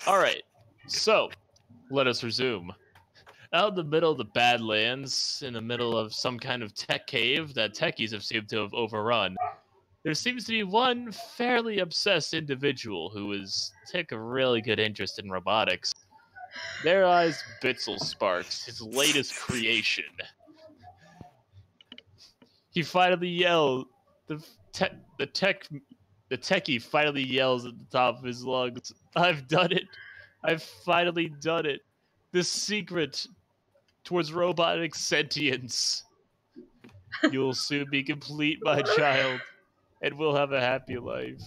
Alright, so, let us resume. Out in the middle of the Badlands, in the middle of some kind of tech cave that techies have seemed to have overrun, there seems to be one fairly obsessed individual who has taken a really good interest in robotics. Their eyes Bitzel Sparks, his latest creation. He finally yelled. The techie finally yells at the top of his lungs. I've done it. I've finally done it. The secret towards robotic sentience. You will soon be complete, my child, and we'll have a happy life.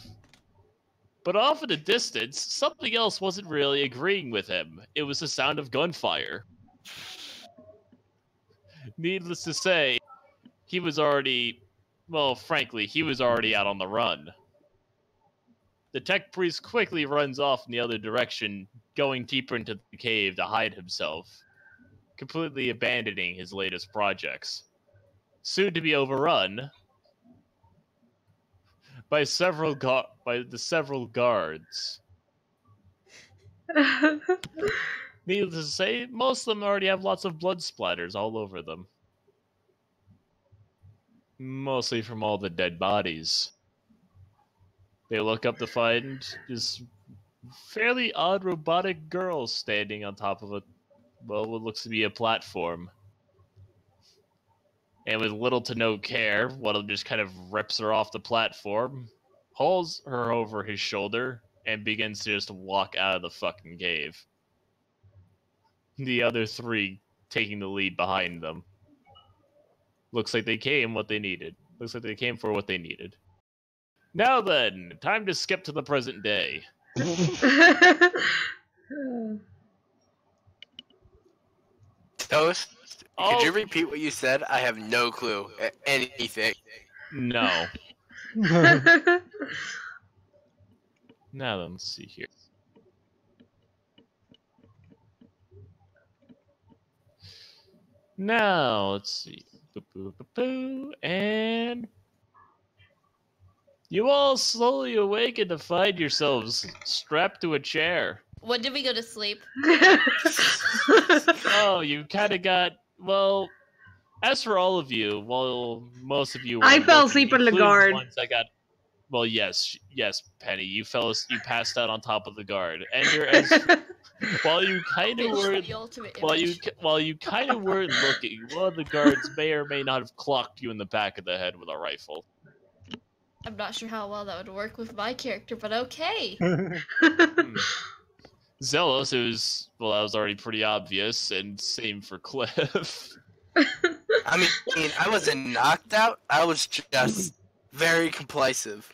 But off in the distance, something else wasn't really agreeing with him. It was the sound of gunfire. Needless to say, he was already, well, frankly, he was already out on the run. The tech priest quickly runs off in the other direction, going deeper into the cave to hide himself, completely abandoning his latest projects. Soon to be overrun by the several guards. Needless to say, most of them already have lots of blood splatters all over them. Mostly from all the dead bodies. They look up to find this fairly odd robotic girl standing on top of what looks to be a platform. And with little to no care, one just kind of rips her off the platform, hauls her over his shoulder, and begins to just walk out of the fucking cave. The other three taking the lead behind them. Looks like they came what they needed. Looks like they came for what they needed. Now then, time to skip to the present day. Toast, could you repeat what you said? I have no clue. Anything. No. Now then, let's see here. Now, let's see. And you all slowly awaken to find yourselves strapped to a chair. When did we go to sleep? Oh, you kind of got, well, as for all of you, well, most of you were I fell asleep in the guard. Ones I got, well, yes, Penny, you passed out on top of the guard, and you're as while you kind of weren't looking, one of the guards may or may not have clocked you in the back of the head with a rifle. I'm not sure how well that would work with my character, but okay. Zealous, that was already pretty obvious, and same for Cliff. I mean, I wasn't knocked out. I was just very complacent.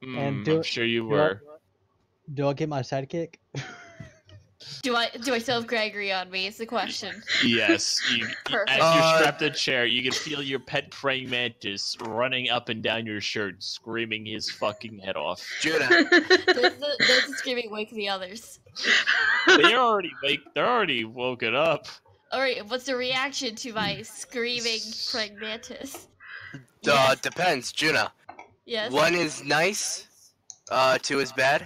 I'm sure you were. Do I get my sidekick? Do I still have Gregory on me? Is the question. Yes. Perfect. As you're strapped to a chair, you can feel your pet praying mantis running up and down your shirt, screaming his fucking head off. Judah. Does the screaming wake the others? They're already woken up. Alright, what's the reaction to my screaming praying mantis? Depends, Juna. Yes. One is nice, two is bad.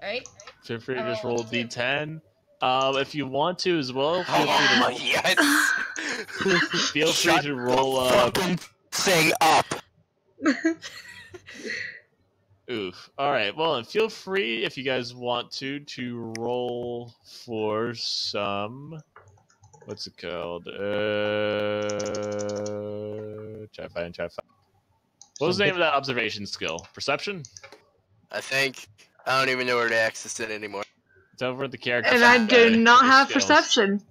Alright. Feel free to just roll D10. If you want to as well, feel free to roll fucking thing up. Oof. Alright, well, and feel free, if you guys want to roll for some... What's it called? Try to find. What was the name of that observation skill? Perception? I think. I don't even know where to access it anymore. It's over at the character. And I do not have perception.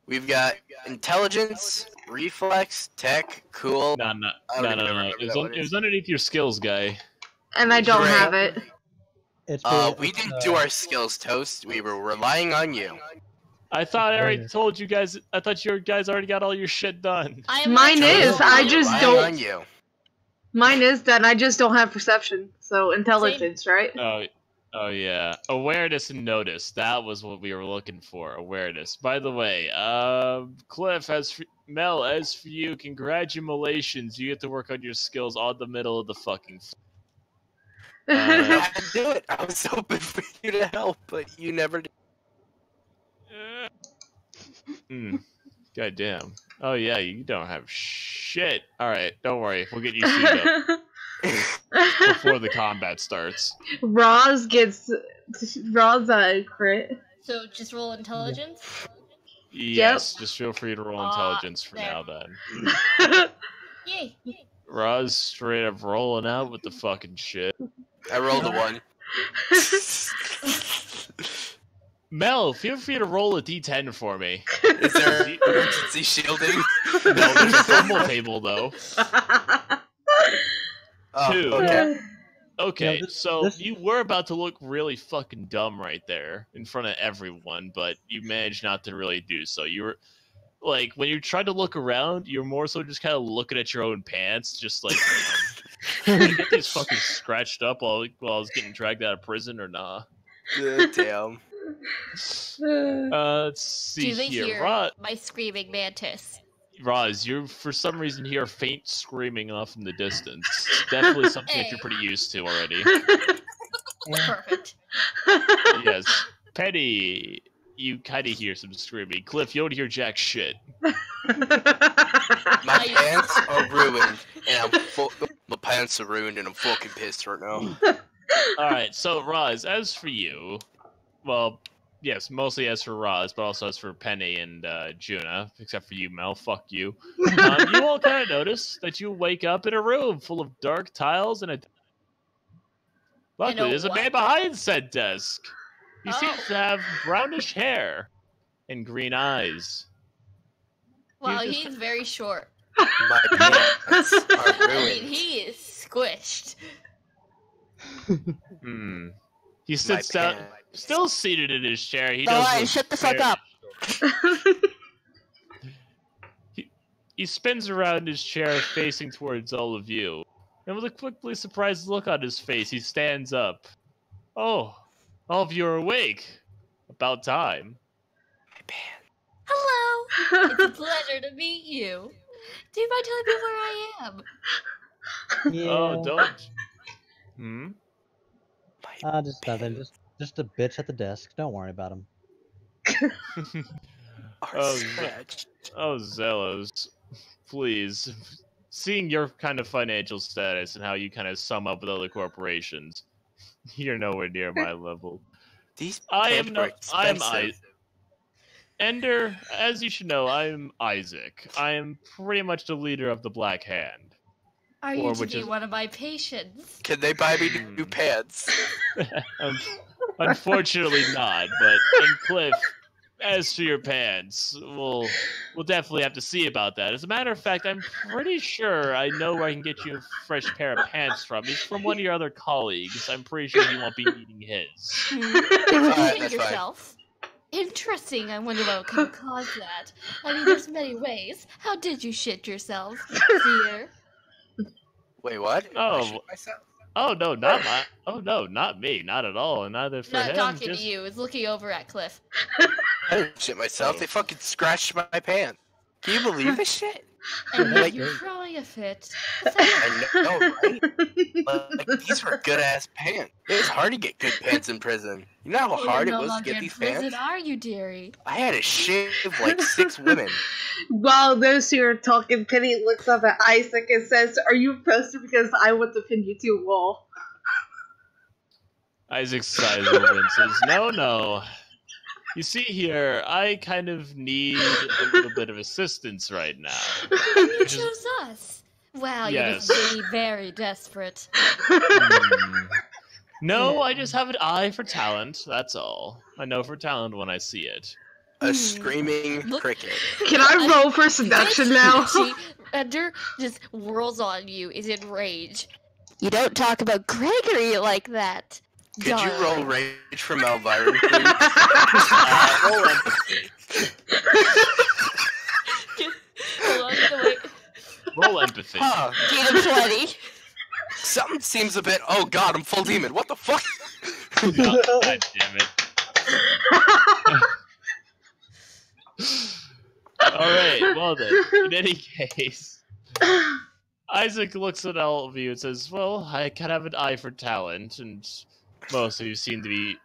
We've got intelligence, reflex, tech, cool. No. It was underneath your skills guy. And I don't have it. We didn't do our skills, Toast. We were relying on you. I thought I already told you guys. I thought you guys already got all your shit done. Mine is. I just don't. On you. Mine is that I just don't have perception. So intelligence, right? Oh yeah. Awareness and notice. That was what we were looking for. Awareness. By the way, Cliff, Mel, as for you, congratulations. You get to work on your skills on the middle of the fucking. had to do it. I was hoping for you to help, but you never did. God damn. Oh yeah, you don't have shit. Alright, don't worry. We'll get you suited up before the combat starts. Roz gets crit. So just roll intelligence. Yes, just feel free to roll intelligence for there. now then. Yay! Roz straight up rolling out with the fucking shit. I rolled a 1. Mel, feel free to roll a d10 for me. Is there emergency shielding? No, there's a thermal table though. Oh, 2. okay. Okay, Yeah, so this- you were about to look really fucking dumb right there in front of everyone, but you managed not to really do so. You were like, when you tried to look around, you're more so just kind of looking at your own pants, just like, you get these fucking scratched up while I was getting dragged out of prison or nah. Damn. Let's see Do they here. hear my screaming mantis? Roz, you for some reason hear faint screaming off in the distance. It's definitely something that you're pretty used to already. Perfect. Yes. Penny, you kind of hear some screaming. Cliff, you don't hear jack shit. My pants are ruined, and my pants are ruined, and I'm fucking pissed right now. Alright, so Roz, as for you, well, yes, mostly as for Roz, but also as for Penny and Juna, except for you, Mel, fuck you. You all kind of notice that you wake up in a room full of dark tiles and a... Luckily, there's a what? man behind said desk. He seems Oh. to have brownish hair and green eyes. Well, just- he's very short. My pants are I mean, ruined. he is squished. Hmm. He sits down, pants. still seated in his chair. He All does right, look shut the fuck very- up. He spins around his chair facing towards all of you. And with a quickly surprised look on his face, he stands up. Oh, all of you are awake. About time. Hello. It's a pleasure to meet you. Do you mind telling me where I am? Yeah. Oh, don't. Hmm? Just nothing. Just a bitch at the desk. Don't worry about him. Oh, Oh, Zelos. Please. Seeing your kind of financial status and how you kind of sum up with other corporations, you're nowhere near my level. These I am pants no. are I'm expensive. Ender, as you should know, I'm Isaac. I am pretty much the leader of the Black Hand. Are Or you to which be is- one of my patients? Can they buy me new pants? Unfortunately not, but and Cliff, as for your pants, we'll definitely have to see about that. As a matter of fact, I'm pretty sure I know where I can get you a fresh pair of pants from. It's from one of your other colleagues. I'm pretty sure you won't be needing his. Did you Alright, shit that's fine. yourself? Interesting. I wonder what could cause that. I mean, there's many ways. How did you shit yourself, dear? Wait, what? Oh. I shit myself? Oh no, not my. Oh no, not me. Not at all. And neither for Not him. talking just... to you. It's looking over at Cliff. I didn't shit myself. They fucking scratched my pants. Can you believe this shit? And Like- you're throwing a fit. I know, right? Like, these were good ass pants. It was hard to get good pants in prison. You know how hard it You're no was to longer get in these prison, pants? are you, dearie? I had to shave like 6 women. While those two are talking, Penny looks up at Isaac and says, "Are you impressed because I want to pin you to a wall?" Isaac sighs over and says, "No. You see here, I kind of need a little bit of assistance right now." You Which is- chose us. Wow, Yes. you must be very desperate. Hmm. No, I just have an eye for talent. That's all. I know for talent when I see it. A screaming Look- cricket. Can I roll for seduction now? She, Ender just whirls on you, is enraged. You don't talk about Gregory like that. Could you darling. roll rage from Elvira, please? Roll empathy. Hold on, so wait. Roll empathy. Huh. Get him 20. Something seems a bit. Oh god, I'm full demon. What the fuck? God damn it. Alright, well then. In any case, Isaac looks at all of you and says, "Well, I can have an eye for talent, and most of you seem to be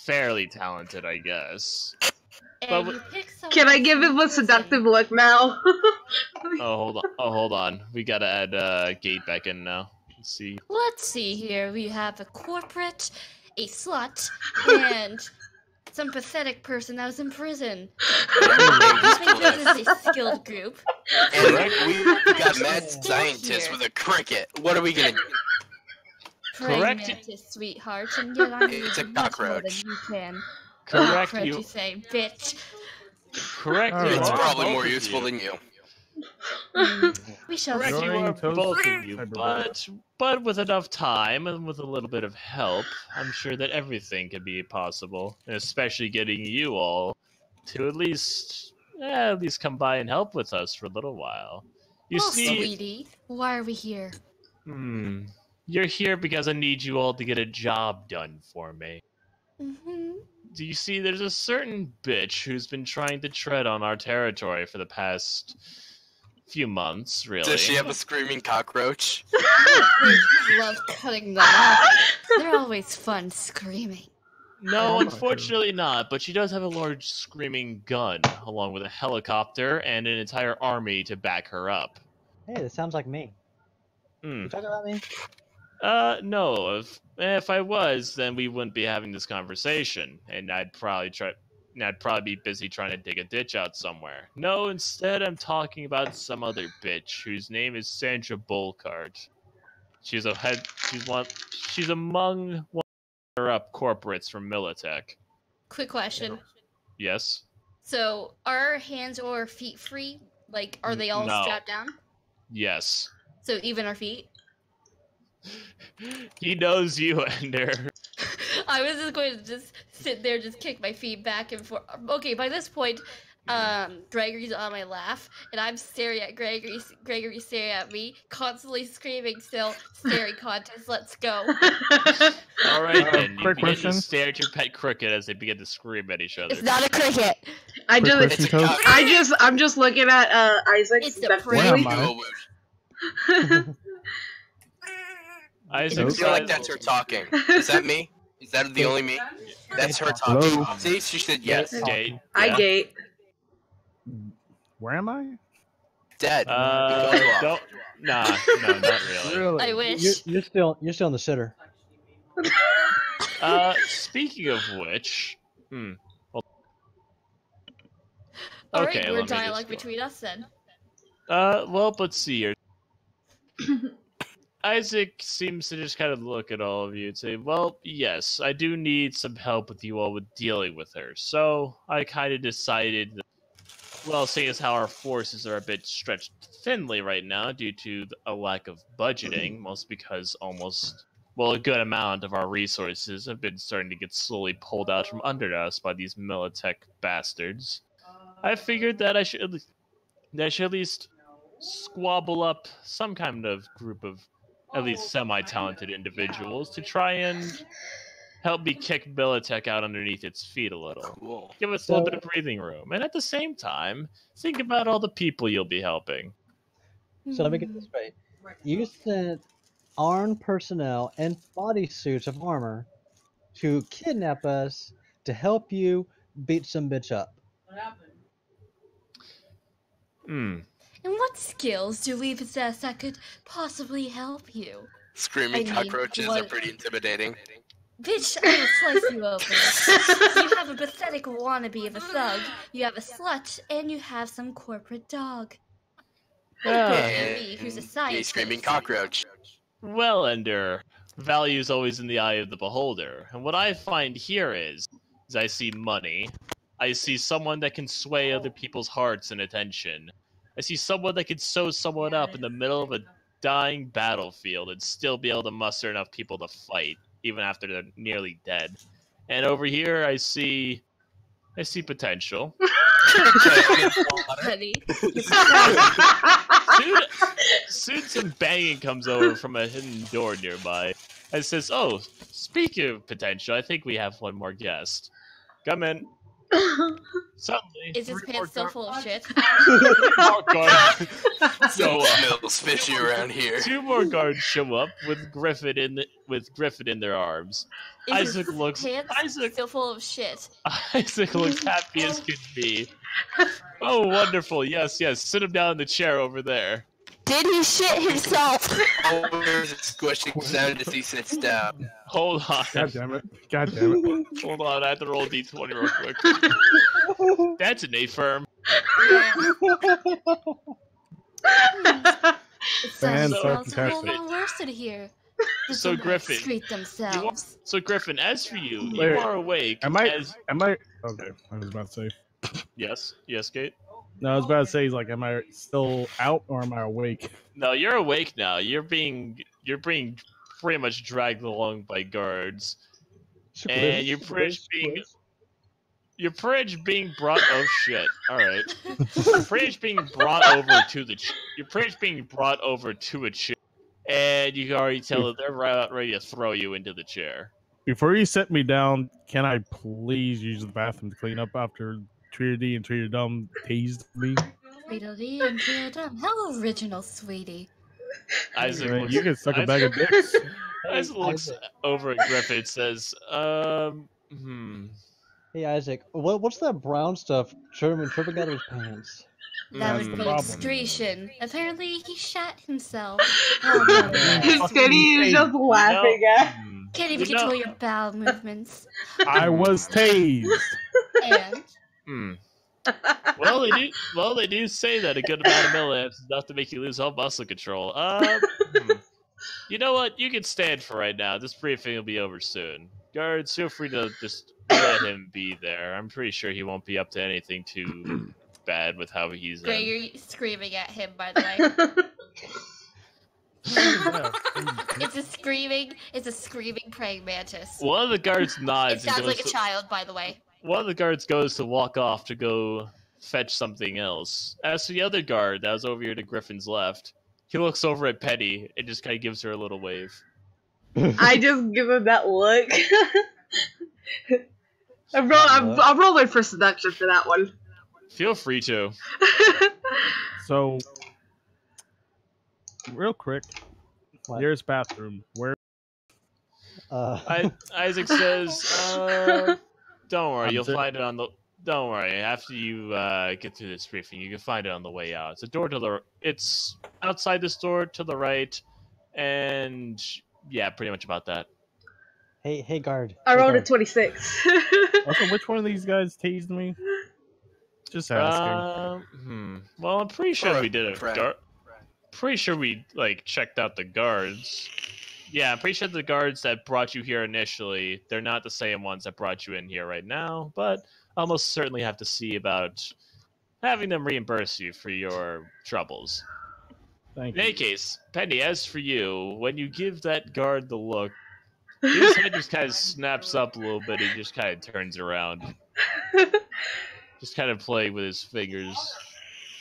fairly talented, I guess." And But you pick someone Can I give from him a prison. seductive look now? Oh, hold on. We gotta add Gate back in now. Let's see. Let's see here. We have a corporate, a slut, and some pathetic person that was in prison. I think this is a skilled group. And we got mad Still scientist here. with a cricket. What are we gonna do? Praying Correct. mantis, sweetheart, and yet I'm It's a using much more than cockroach. you can. Correct, Cockroach, you. you say, bitch. Correct. Alright. You It's are, probably both more of useful you. than you. We shall Correct, see. you Enjoying are toast both and of you, hyperbole. but with enough time and with a little bit of help, I'm sure that everything could be possible, and especially getting you all to at least come by and help with us for a little while. You Well, see, sweetie, why are we here? you're here because I need you all to get a job done for me. Mm-hmm. Do you see, there's a certain bitch who's been trying to tread on our territory for the past few months, really. Does she have a screaming cockroach? Love cutting them off. They're always fun screaming. No, Oh, unfortunately not, but she does have a large screaming gun, along with a helicopter and an entire army to back her up. Hey, that sounds like me. Hmm. You talking about me? No, if I was, then we wouldn't be having this conversation, and I'd probably be busy trying to dig a ditch out somewhere. No, instead I'm talking about some other bitch whose name is Sandra Bolkart. She's among one of up corporates from Militech. Quick question. Yes? So, are hands or feet free? Like, are they all No. strapped down? Yes. So, even our feet? He knows you, Ender. I was just going to just sit there, just kick my feet back and forth. Okay, by this point, Gregory's on my lap, and I'm staring at Gregory. Gregory's staring at me, constantly screaming. Still, staring contest. Let's go. All right, then. You quick begin to question. stare at your pet cricket as they begin to scream at each other. It's not a cricket. I Quick just, question, It's a Toast. cockroach. I'm just looking at Isaac. It's the Where am I? Isaac I feel like says- that's her talking. Is that me? Is that the only me? That's her talking. Hello? See, she said yes. Yes, Gate. I Yeah. gate. Where am I? Dead. Because you are. Don't. Nah, no, not really. Really? I wish. You're still in the sitter. Speaking of which, All Okay, right, let we're me dialogue just go. between us then. well, let's see here. Isaac seems to just kind of look at all of you and say, "Well, yes, I do need some help with you all with dealing with her." So I kind of decided that, well, seeing as how our forces are a bit stretched thinly right now due to a lack of budgeting, mostly because a good amount of our resources have been starting to get slowly pulled out from under us by these Militech bastards. I figured that I should at least squabble up some kind of group of at least semi-talented individuals to try and help me kick Militech out underneath its feet a little. Cool. Give us a little bit of breathing room. And at the same time, think about all the people you'll be helping. So let me get this straight. You sent armed personnel in bodysuits of armor to kidnap us to help you beat some bitch up. And what skills do we possess that could possibly help you? Screaming I mean, cockroaches what- are pretty intimidating. Bitch, I will slice you open. You have a pathetic wannabe of a thug, you have a slut, and you have some corporate dog. Ah, me, who's a And scientist. screaming cockroach. well, Ender, value is always in the eye of the beholder. And what I find here is I see money. I see someone that can sway other people's hearts and attention. I see someone that can sew someone up in the middle of a dying battlefield and still be able to muster enough people to fight, even after they're nearly dead. And over here, I see potential. Honey. Soon some banging comes over from a hidden door nearby and says, "Oh, speaking of potential, I think we have one more guest. Come in." Suddenly, Is his 3 more pants still full of shit? more guards show up. Smells fishy around here. 2 more guards show up with Griffin in their arms. Is Isaac his looks. pants Isaac. still full of shit? Isaac looks happy as could be. Oh, wonderful! Yes, yes. Sit him down in the chair over there. Did he shit himself? Oh, there's a squishing sound as he sits down. Hold on. God damn it. God damn it. Hold on. I have to roll a d20 real quick. That's an affirm. It sounds a whole Fan-fucking-tastic. lot worse in here. Did So, someone Griffin, excrete themselves? So Griffin, as for you, you Wait, are awake. Am I? As... Okay, I was about to say. Yes, yes, Kate. No, I was about to say, like, am I still out or am I awake? No, you're awake now. You're being pretty much dragged along by guards, and you're pretty much being brought. Oh shit! All right, you're pretty much being brought over to the. You're pretty much being brought over to a chair, and you can already tell that they're right about ready to throw you into the chair. Before you set me down, can I please use the bathroom to clean up after Tweedledee and Tweedledum teased me? Tweedledee and Tweedledum. How original, sweetie. Isaac Right, looks, you can suck a bag of dicks. Isaac looks over at Griffin and says, Hey Isaac, what's that brown stuff tripping out of his pants? That was the the problem. excretion. Apparently, he shat himself. Kenny is just laughing at. Can't even You know- control your bowel movements. I was tased. And Well, they do say that a good amount of milliamps is enough to make you lose all muscle control. You know what? You can stand for right now. This briefing will be over soon. Guards, feel free to just let him be there. I'm pretty sure he won't be up to anything too bad with how he's in. Gregory screaming at him, by the way. It's a screaming praying mantis. One of the guards It nods. sounds and like goes a child, by the way. One of the guards goes to walk off to go fetch something else. As for the other guard that was over here to Griffin's left, he looks over at Penny and just kind of gives her a little wave. I just give him that look. I'm rolling for seduction for that one. Feel free to. So, real quick, What? nearest bathroom. Where? Isaac says, "Don't worry, I'm you'll sure- find it on the. Don't worry. After you get through this briefing, you can find it on the way out. It's a door to the. It's outside this door to the right, and yeah, pretty much about that. Hey guard. I Hey, rolled a guard. 26. Also, which one of these guys tased me? Just asking. Well, I'm pretty sure we did it. Friend. Pretty sure we checked out the guards. Yeah, I'm pretty sure the guards that brought you here initially, they're not the same ones that brought you in here right now, but I'll most certainly have to see about having them reimburse you for your troubles. Thank In any you. case, Penny, as for you, when you give that guard the look, his head just kind of snaps up a little bit. He just kind of turns around, just kind of playing with his fingers,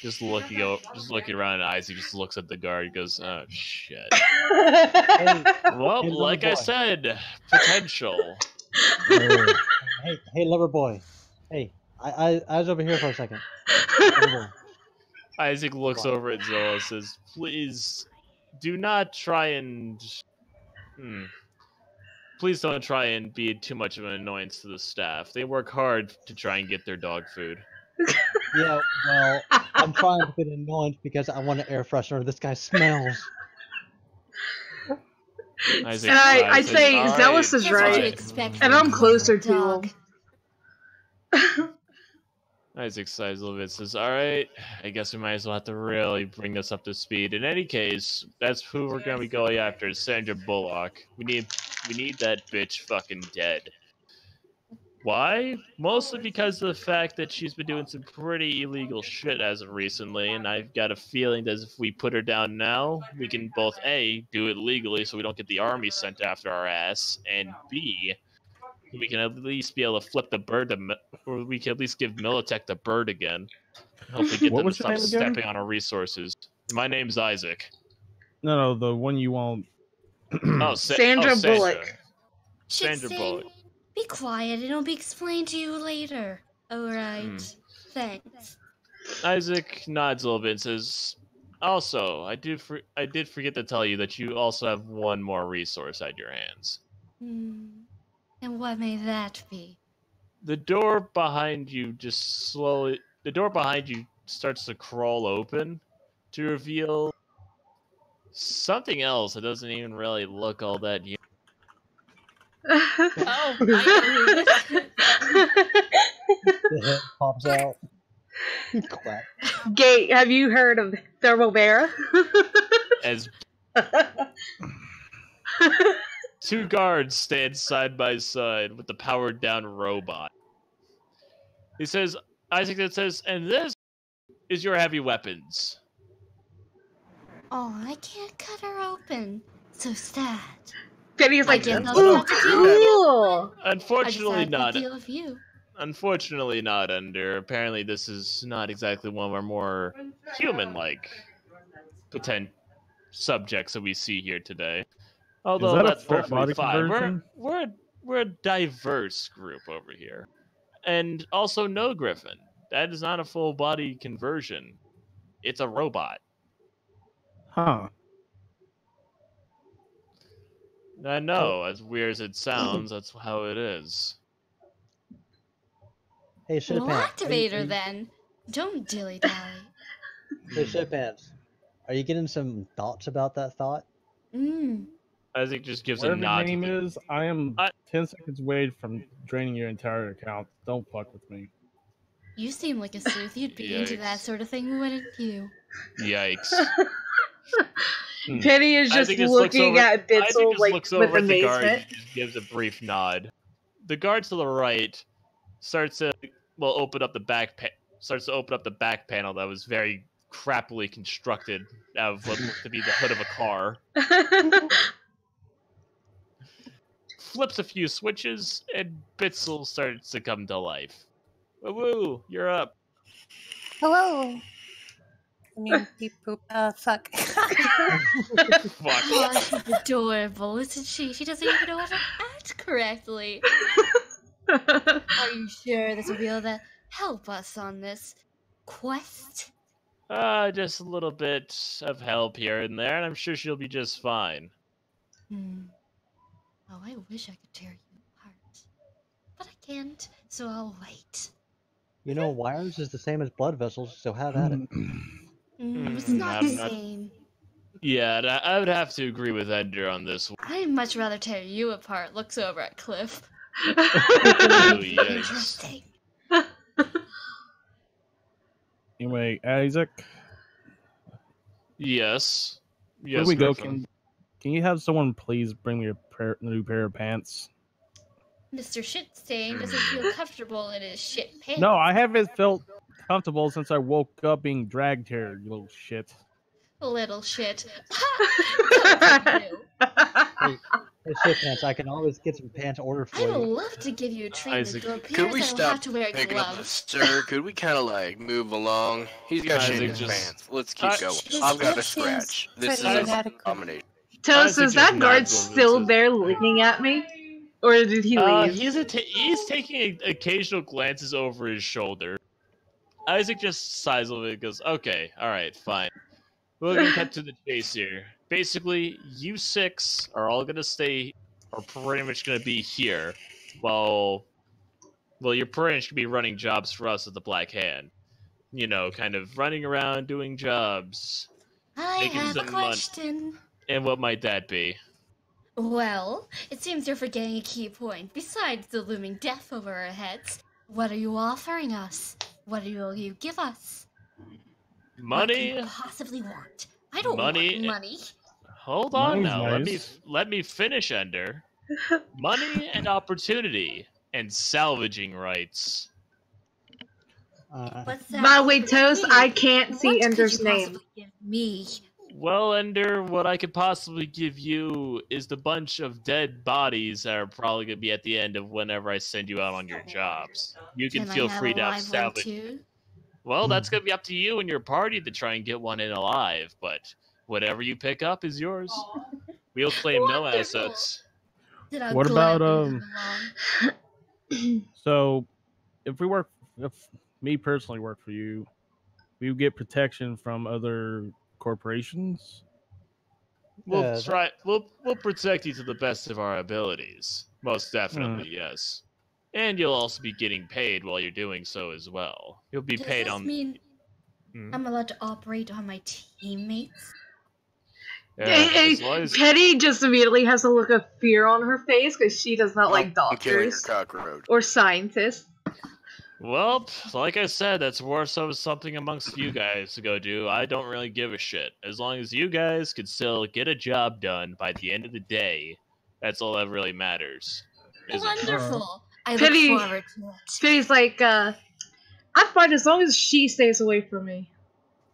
just looking around. And Isaac just looks at the guard. And goes, "Oh shit." Hey, Well, Hey, little like I boy. said, potential. hey, lover boy. Hey, I was over here for a second. Lover boy. Isaac looks over at Zola and says, "Please, do not try and. Please don't try and be too much of an annoyance to the staff. They work hard to try and get their dog food." Yeah, well, I'm trying to be annoying because I want an air freshener. This guy smells. Isaac And I sighs, say, "All Zealous is That's what you right. expect And from I'm a closer to dog. him. Isaac sighs a little bit, says, "All right, I guess we might as well have to really bring this up to speed. In any case, that's who we're going to be going after, is Sandra Bullock. We need that bitch fucking dead." Why? Mostly because of the fact that she's been doing some pretty illegal shit as of recently, and I've got a feeling that if we put her down now, we can both A, do it legally so we don't get the army sent after our ass, and B, we can at least be able to flip the bird to, or we can at least give Militech the bird again. Hopefully get What them to was your stop name again? stepping on our resources. My name's Isaac. No, the one you want. Oh, Sandra Bullock. Should Sandra say, Bullock. be quiet, it'll be explained to you later. Alright. Thanks. Isaac nods a little bit and says, "Also, I did forget to tell you that you also have one more resource at your hands. And what may that be? The door behind you starts to crawl open to reveal something else that doesn't even really look all that new. Oh, I know who this is. The head pops out. Quack. Gate, have you heard of Thermobara? As two guards stand side by side with the powered down robot. Isaac says, and this is your heavy weapons. Oh, I can't cut her open. So sad. Penny's like, I guess I'll ooh, have to deal with cool. Unfortunately I just not. had to deal with you. Unfortunately not, Ender. Apparently this is not exactly one of our more human-like subjects that we see here today. Although that a that's full perfectly body fine. conversion? We're a diverse group over here. And also no Griffin. That is not a full body conversion. It's a robot. Huh. I know, as weird as it sounds, that's how it is. Hey, shit We'll pants. activate her then. Don't dilly dally. Hey, shit pants. Are you getting some thoughts about that thought? Isaac just gives a Whatever nod. your name to is, I am I- 10 seconds away from draining your entire account. Don't fuck with me. You seem like a sleuth. You'd be into that Yikes. sort of thing, wouldn't you? Yikes. Penny is just Isaac just looks looking over- at Isaac Bitzel just like looks with over at the guard amazement. and just gives a brief nod. The guard to the right starts to open up the back panel that was very crappily constructed out of what looked to be the hood of a car. Flips a few switches, and Bitzel starts to come to life. Woo, you're up. Hello. I mean, beep boop. Fuck. Fuck. Oh, she's adorable, isn't she? She doesn't even know how to act correctly. Are you sure this will be able to help us on this quest? Just a little bit of help here and there, and I'm sure she'll be just fine. Oh, I wish I could tear you apart. But I can't, so I'll wait. You know, wires is the same as blood vessels, so have at it. It's not the I'm not- same. Yeah, I would have to agree with Ender on this one. I'd much rather tear you apart. Looks over at Cliff. Ooh, yikes. Interesting. Anyway, Isaac, Yes. where Yes, we go? Griffin. Can you have someone please bring me a new pair of pants? Mr. Shitstain doesn't feel comfortable in his shit pants. No, I haven't felt comfortable since I woke up being dragged here, you little shit. Little shit. Don't you. Hey, shit pants, I can always get some pants ordered for I'd you. love to give you a treat Isaac, that your Could appears we I will stop have to wear picking up the gloves. stir? Could we kind of like move along? He's got shit in his Isaac just- pants. Let's keep going. His I've got a lip seems scratch. This is pretty an inadequate. abomination. Toast, Isaac is that just guard nods over still to- there looking at me? Or did he leave? He's taking occasional glances over his shoulder. Isaac just sighs a little bit and goes, okay, alright, fine. We're gonna cut to the chase here. Basically, you six are all gonna are pretty much gonna be here, while you're pretty much gonna be running jobs for us at the Black Hand. You know, kind of running around doing jobs. I Making have a some money. question. And what might that be? Well, it seems you're forgetting a key point. Besides the looming death over our heads, what are you offering us? What will you give us? What Money? can you possibly want? I don't Money- want money. Hold on Money's now. nice. Let me finish, Ender. Money and opportunity and salvaging rights. What's By that the way, for Toast, me? I can't see What could Ender's you name. possibly give me? Well, Ender, what I could possibly give you is the bunch of dead bodies that are probably going to be at the end of whenever I send you out on your jobs. You can feel I have free a to have live one salvage. too? Well, that's going to be up to you and your party to try and get one in alive, but whatever you pick up is yours. We'll claim no Wonderful. assets. Then I'll What about, gladly come along. So, if we work me personally worked for you, we would get protection from other corporations. We'll Yeah, try. We'll protect you to the best of our abilities. Most definitely, yes. And you'll also be getting paid while you're doing so as well. You'll be Does paid this on. mean Hmm? I'm allowed to operate on my teammates? Yeah, as long as Penny just immediately has a look of fear on her face because she does not like I'm killing your doctors cockroach. or scientists. Well, like I said, that's more so something amongst you guys to go do. I don't really give a shit. As long as you guys can still get a job done by the end of the day, that's all that really matters. Isn't it? Wonderful. I look Penny- forward to it. Penny's like, I'm fine as long as she stays away from me.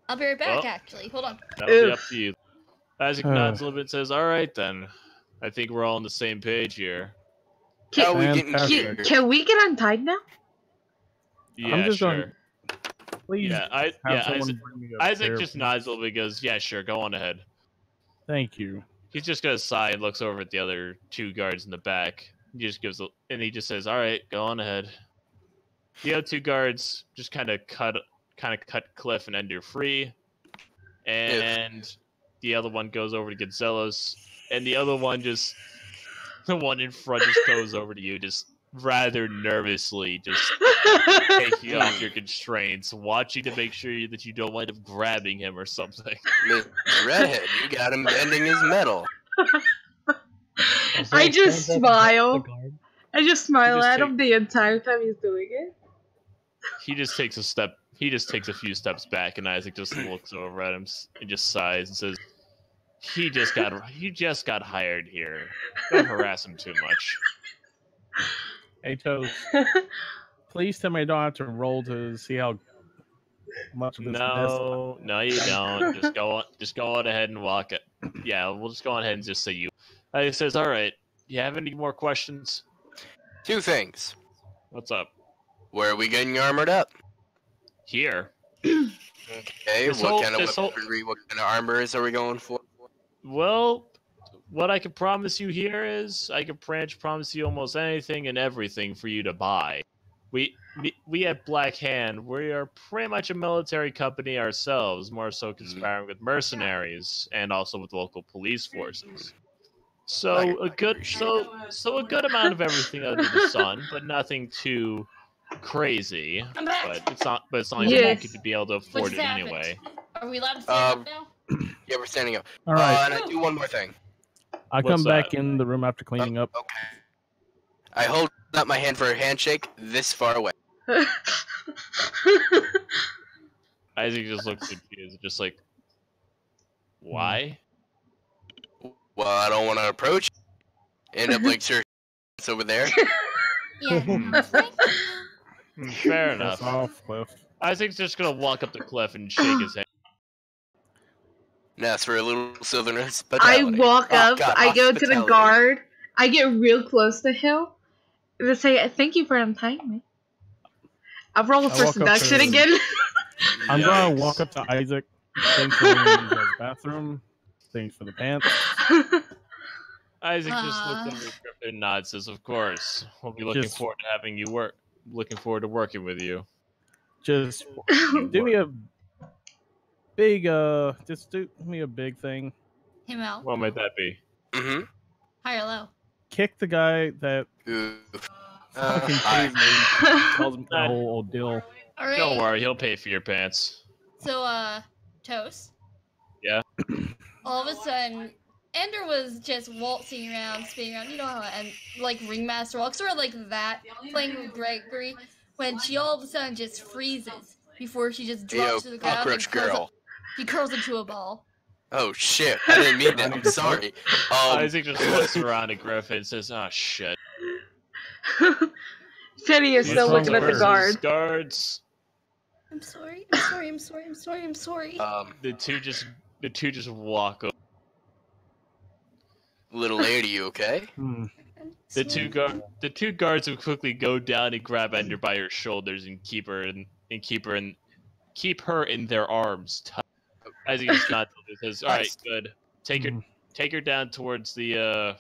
I'll be right back, Well- actually. Hold on. That'll be up Oof. to you. Isaac nods a little bit and says, "Alright then. I think we're all on the same page here." How are we getting Fantastic. Can we get untied now? Yeah, I'm just sure. going. Please Yeah, have someone Isaac, bring me a Isaac chair, just please. nods a little bit and goes, "Yeah, sure, go on ahead." Thank you. He's just gonna sigh and looks over at the other two guards in the back. He just gives and he just says, "All right, go on ahead." The other two guards just kind of cut Cliff and Ender free, and the other one goes over to Gonzalez, and the other one the one in front just goes over to you, just rather nervously, just taking off your constraints, watching to make sure that you don't wind up grabbing him or something. Miss Redhead, you got him bending his metal. So I it just stands up and smile. the guard. I just smile just at him the entire time he's doing it. He just takes a step. He just takes a few steps back, and Isaac just looks over at him and just sighs and says, "He just got hired here. Don't harass him too much." Hey, Toast, please tell me I don't have to roll to see how much of this. No, you don't. Just go on ahead and walk it. Yeah, we'll just go on ahead and just say you. He says, "All right. You have any more questions? Two things. What's up?" Where are we getting armored up? Here. Okay, This what whole- kind of this whole- weaponry, what kind of armors are we going for? Well, what I can promise you here is I can promise you almost anything and everything for you to buy. We at Black Hand, we are pretty much a military company ourselves, more so conspiring with mercenaries and also with local police forces. So a good amount of everything under the sun, but nothing too crazy. I'm back. But it's not like Yes. you could be able to What afford just it happened? anyway. Are we allowed to stand up now? Yeah, we're standing up. All right, And I do one more thing. I what's come back that? in the room after cleaning up. Okay. I hold up my hand for a handshake this far away. Isaac just looks confused, just like, why? Well, I don't want to approach. End up like sir over there. Yeah. Hmm. Frank? Fair That's enough. off, Cliff. Isaac's just gonna walk up to Cliff and shake his hand. Now it's for a little Southern I hospitality. walk Oh, up, God, I go to the hospitality. guard, I get real close to him, and I say, "Thank you for untying me." I roll I for walk up seduction to- again. I'm gonna Yikes. walk up to Isaac. Thanks for the bathroom. Thanks for the pants. Isaac just looks over at Griffin and nods, says, "Of course. We'll be looking Just- forward to having you work. Looking forward to working with you." Just do me a big just do me a big thing. Him out. What might that be? Mm-hmm. High or low? Kick the guy that Oof. fucking Hi. pays me. Tells him the whole ordeal. All right. Don't worry, he'll pay for your pants. So, Toast. Yeah? All of a sudden, Ender was just waltzing around, spinning around. You know how like Ringmaster walks, sort of like that, playing with Gregory. When she all of a sudden just freezes before she just drops Yo, to the ground. cockroach and curls girl. up- He curls into a ball. Oh shit! I didn't mean that. I'm sorry. Isaac just looks around at Griffin and says, "Oh shit." Penny is He's still looks looking at over the at guard. his guards. I'm sorry. I'm sorry. I'm sorry. I'm sorry. I'm sorry. The two just walk over. Little lady, you okay? I'm The sorry. two guards will quickly go down and grab Ender by her shoulders and keep her in their arms. As he just nods, he says, "All right, good. Take her down towards the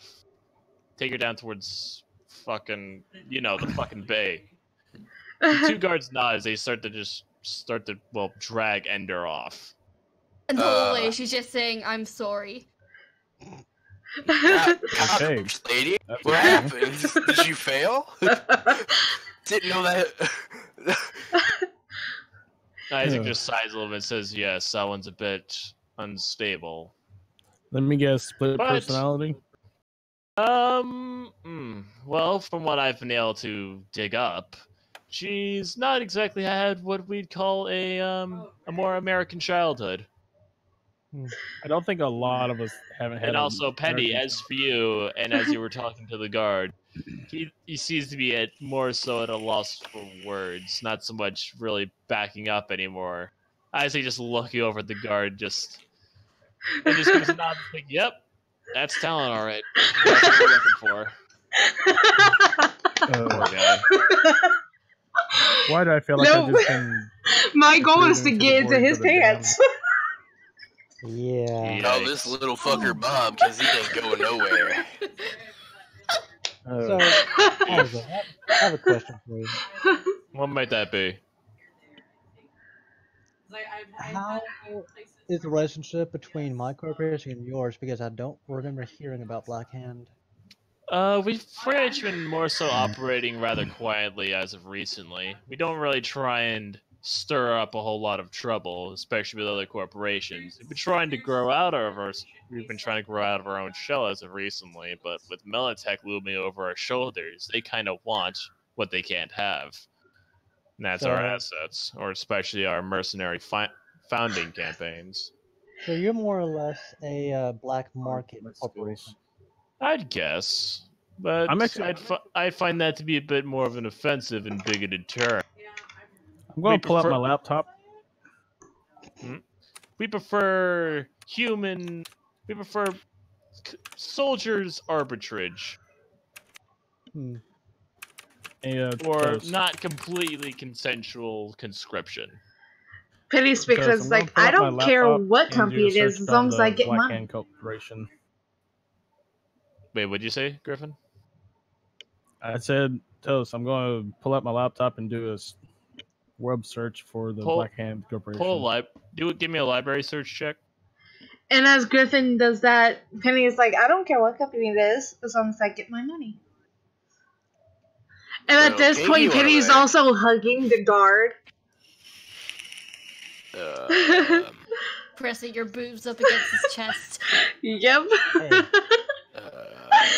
fucking the fucking bay." The two guards nod as they start to drag Ender off. And the whole way, she's just saying, "I'm sorry." Okay. Lady, That's what okay. happened? Did you fail? Didn't know that. Isaac just sighs a little bit and says, "Yes, that one's a bit unstable." Let me guess, split But- personality? Well, from what I've been able to dig up, she's not exactly had what we'd call a more American childhood. I don't think a lot of us haven't had And a also, Penny, American as for you, and as you were talking to the guard, he seems to be more so at a loss for words, not so much really backing up anymore. I say just looking over at the guard, and just gives a nod, like, "Yep, that's talent, all right. That's what we're looking for." Poor guy. Why do I feel like No. I've just been... My goal is to Recruiting to get the into boys his of the pants. Yeah. Oh, this little fucker Bob, because he ain't going nowhere. So, Isaac, I have a question for you. What might that be? How is the relationship between my corporation and yours? Because I don't remember hearing about Black Hand. We've pretty much been more so operating rather quietly as of recently. We don't really try and stir up a whole lot of trouble, especially with other corporations. We've been trying to grow out of our own shell as of recently, but with Militech looming over our shoulders, they kind of want what they can't have. And that's our So- assets, or especially our mercenary founding campaigns. So you're more or less a black market corporation. I'd guess, but I'm actually- I find that to be a bit more of an offensive and bigoted term. I'm going We to pull out prefer- my laptop. We prefer soldiers' arbitrage, Hmm. or Toast. not completely consensual conscription. Penny's Toast, because I'm like gonna I pull out don't my care laptop what and company do a it is search as on long as I the get Black mine. Hand Corporation. Wait, what'd you say, Griffin? I said, Toast, I'm going to pull out my laptop and do a web search for the Pull- Black Hand Corporation. Give me a library search check. And as Griffin does that, Penny is like, I don't care what company it is as long as I get my money. And at this Okay, point, you wanna Penny's wear- also hugging the guard. Pressing your boobs up against his chest, Yep.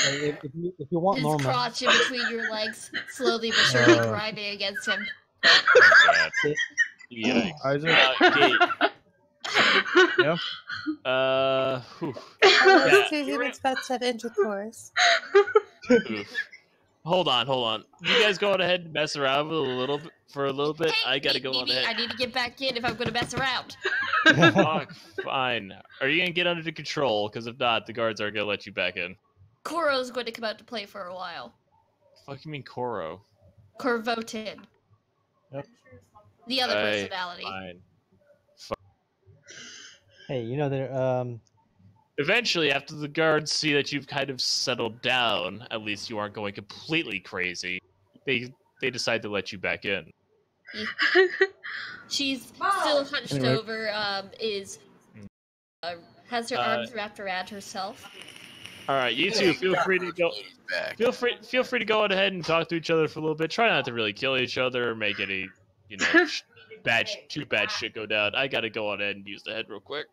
Hey, if you want his normal, crotch in between your legs, slowly but surely Uh. grinding against him. Yikes. Isaac? Gate. Yeah? Whew. Are those Yeah, two you're humans about to have intercourse? Oof. Hold on. You guys go on ahead and mess around with for a little bit. I gotta go on I ahead. need to get back in if I'm gonna mess around. Fuck, fine. Are you gonna get under control? Because if not, the guards aren't gonna let you back in. Koro's going to come out to play for a while. Fuck you mean Koro? Korvotin. Yep. The other Hey, personality. Fine. hey, you know there. Eventually, after the guards see that you've kind of settled down, at least you aren't going completely crazy, they decide to let you back in. She's still hunched Anyway. over, has her arms wrapped around herself. All right, you two, feel free to go. Back. Feel free to go on ahead and talk to each other for a little bit. Try not to really kill each other or make any, too bad shit go down. I gotta go on ahead and use the head real quick.